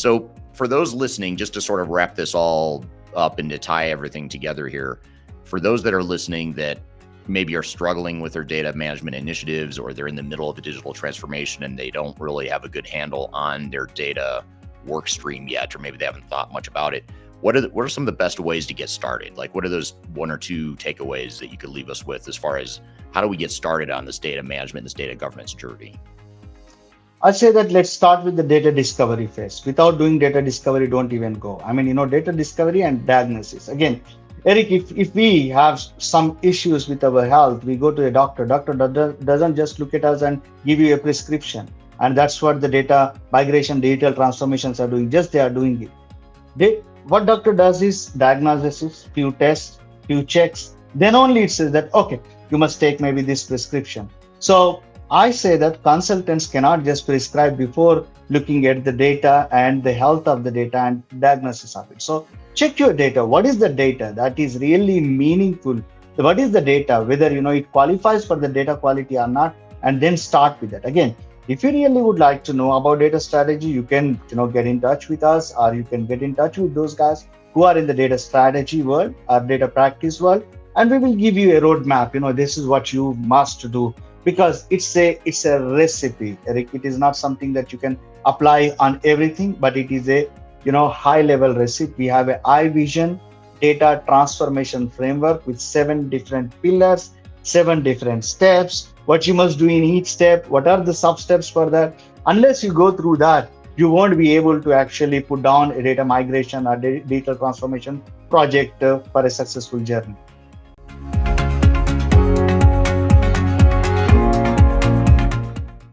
So for those listening, just to sort of wrap this all up and to tie everything together here, for those that are listening that maybe are struggling with their data management initiatives, or they're in the middle of a digital transformation and they don't really have a good handle on their data work stream yet, or maybe they haven't thought much about it, what are some of the best ways to get started? Like, what are those one or two takeaways that you could leave us with as far as how do we get started on this data management, this data governance journey? I'd say that let's start with the data discovery phase. Without doing data discovery, don't even go. I mean, data discovery and diagnosis. Again, Eric, if we have some issues with our health, we go to a doctor. Doctor doesn't just look at us and give you a prescription. And that's what the data migration, digital transformations are doing. Just they are doing it. What doctor does is diagnosis, few tests, few checks. Then only it says that, okay, you must take maybe this prescription. So I say that consultants cannot just prescribe before looking at the data and the health of the data and diagnosis of it. So check your data. What is the data that is really meaningful? What is the data, whether it qualifies for the data quality or not, and then start with that. Again, if you really would like to know about data strategy, you can get in touch with us, or you can get in touch with those guys who are in the data strategy world or data practice world, and we will give you a roadmap. This is what you must do, because it's a recipe, Eric. It is not something that you can apply on everything, but it is a high level recipe. We have a iVision data transformation framework with 7 different pillars, 7 different steps, what you must do in each step, what are the sub steps for that. Unless you go through that, you won't be able to actually put down a data migration or digital transformation project for a successful journey.